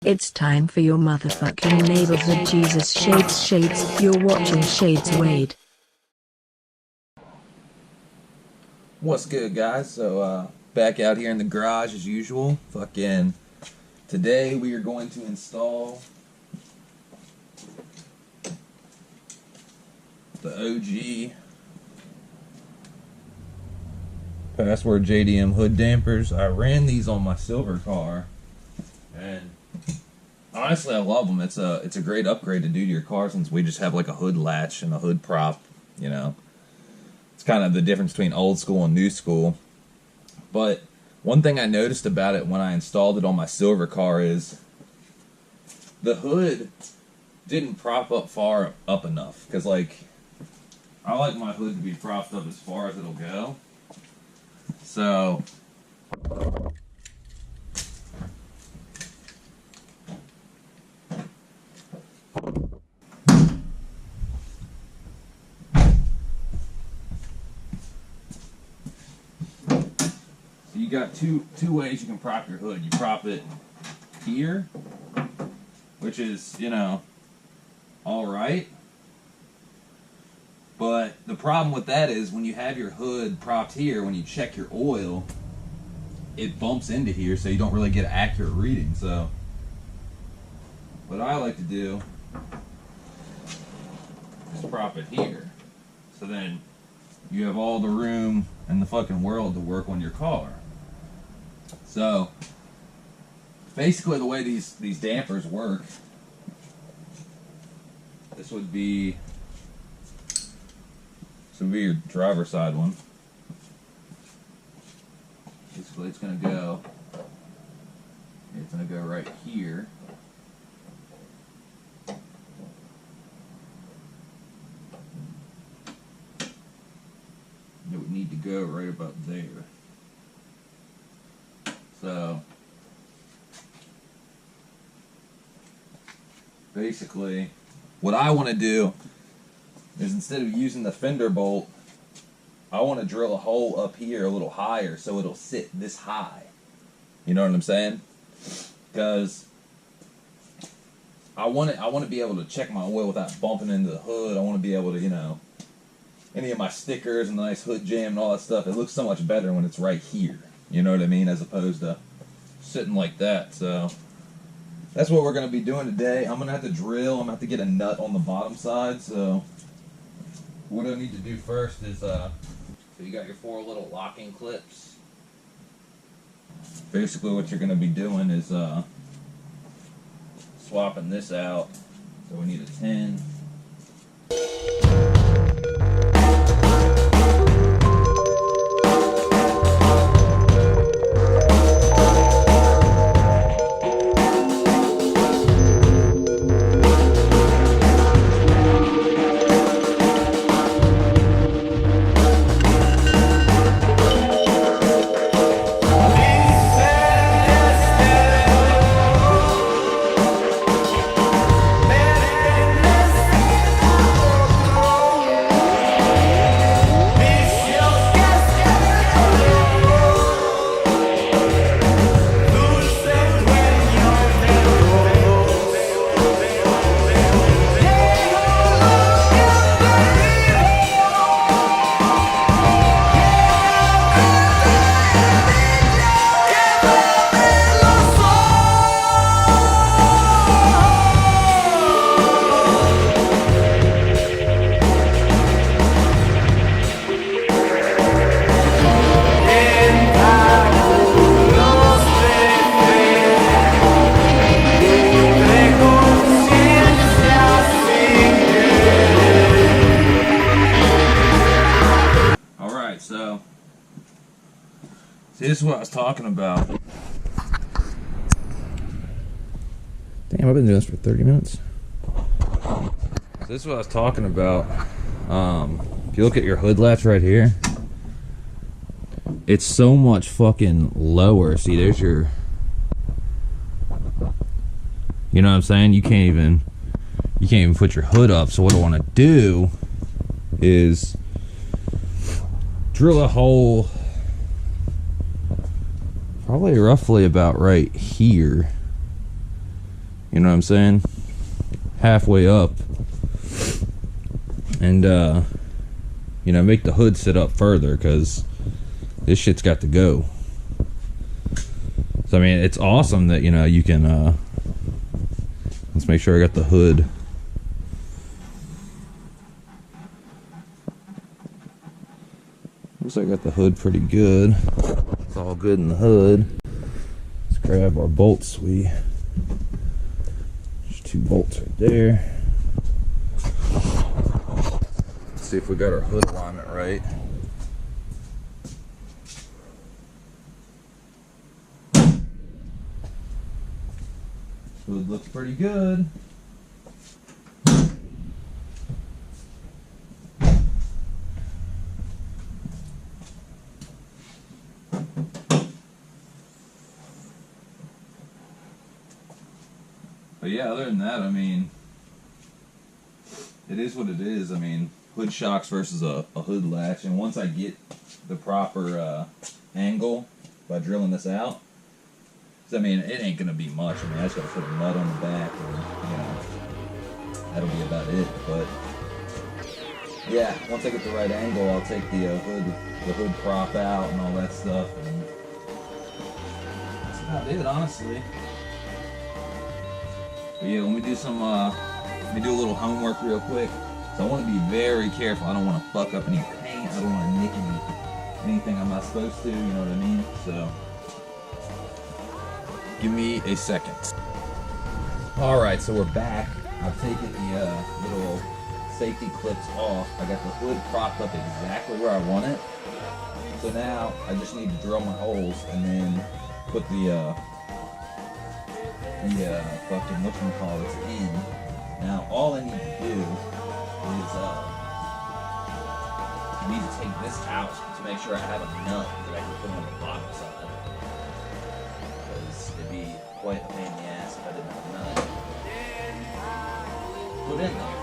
It's time for your motherfucking neighborhood Jesus Shades. You're watching Shades Wade. What's good, guys? So, back out here in the garage as usual. Today we are going to install the OG Password JDM Hood Dampers. I ran these on my silver car, and honestly I love them. It's a great upgrade to do to your car since we just have like a hood latch and a hood prop, you know. It's kind of the difference between old school and new school. But one thing I noticed about it when I installed it on my silver car is the hood didn't prop up far up enough. Because, like, I like my hood to be propped up as far as it'll go. So you got two ways you can prop your hood. You prop it here, which is, you know, alright. But the problem with that is when you have your hood propped here, when you check your oil, it bumps into here, so you don't really get an accurate reading. So what I like to do is prop it here. So then you have all the room in the fucking world to work on your car. So basically the way these dampers work, this would be your driver's side one. Basically it's gonna go right here. It would need to go right about there. So basically what I want to do is, instead of using the fender bolt, I want to drill a hole up here a little higher so it'll sit this high. You know what I'm saying? Because I want to be able to check my oil without bumping into the hood. I want to be able to, you know, any of my stickers and the nice hood jam and all that stuff, it looks so much better when it's right here. You know what I mean? As opposed to sitting like that. So that's what we're going to be doing today. I'm going to have to drill. I'm going to have to get a nut on the bottom side. So what I need to do first is, so you got your 4 little locking clips. Basically what you're going to be doing is swapping this out. So we need a 10. See, this is what I was talking about. Damn, I've been doing this for 30 minutes. So this is what I was talking about. If you look at your hood latch right here, it's so much fucking lower. See, there's your... You know what I'm saying? You can't even put your hood up. So what I want to do is drill a hole probably roughly about right here, You know what I'm saying? Halfway up. And, you know, make the hood sit up further, because this shit's got to go. So, I mean, it's awesome that, you know, you can, let's make sure I got the hood. Looks like I got the hood pretty good. It's all good in the hood. Let's grab our bolts. There's 2 bolts right there. Let's see if we got our hood alignment right. Hood looks pretty good. But yeah, other than that, I mean, it is what it is. I mean, hood shocks versus a hood latch. And once I get the proper angle by drilling this out, 'cause I mean, it ain't going to be much. I mean, I just got to put a nut on the back and, you know, that'll be about it. But yeah, once I get the right angle, I'll take the hood prop out and all that stuff. And that's about it, honestly. But yeah, let me do a little homework real quick. So I want to be very careful. I don't want to fuck up any paint. I don't want to nick anything I'm not supposed to, you know what I mean? So, give me a second. Alright, so we're back. I've taken the little safety clips off. I got the hood propped up exactly where I want it. So now, I just need to drill my holes and then put the fucking whatchamacallits in. Now all I need to do is I need to take this out to make sure I have a nut that I can put on the bottom side, because it'd be quite a pain in the ass if I didn't have a nut put in there.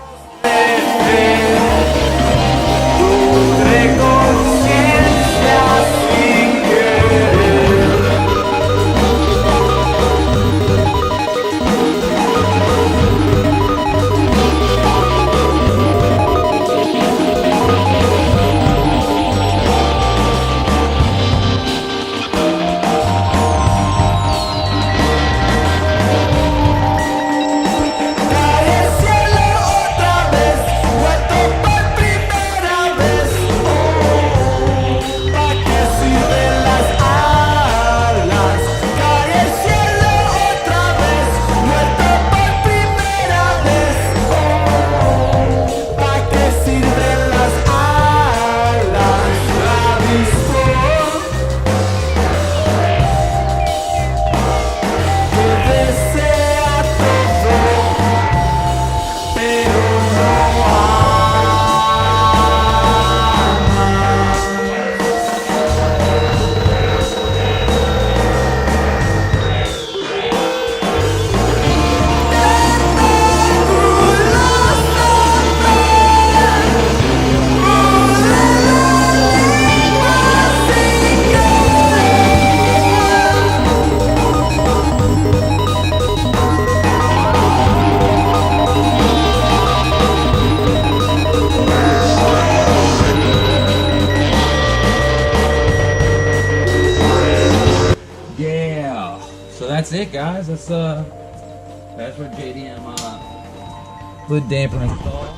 That's it, guys. That's Password JDM hood damper install.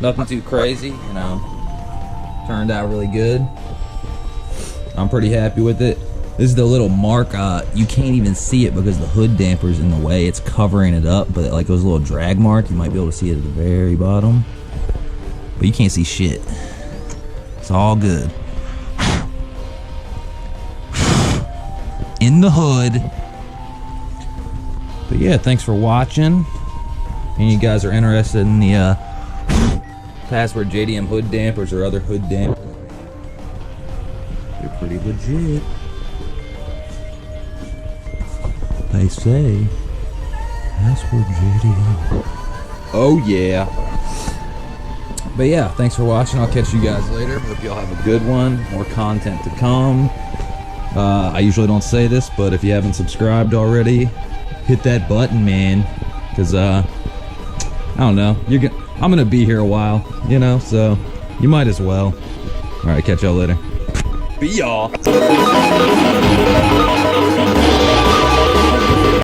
Nothing too crazy, you know. Turned out really good. I'm pretty happy with it. This is the little mark. You can't even see it because the hood damper's in the way. It's covering it up, but like those little drag mark, you might be able to see it at the very bottom. But you can't see shit. It's all good. In the hood. But yeah, thanks for watching. And you guys are interested in the Password JDM hood dampers or other hood dampers, they're pretty legit. They say Password JDM. Oh yeah. But yeah, thanks for watching. I'll catch you guys later. Hope y'all have a good one. More content to come. I usually don't say this, but if you haven't subscribed already, hit that button, man. Cause I don't know. I'm gonna be here a while, you know, so you might as well. All right, catch y'all later. Be y'all.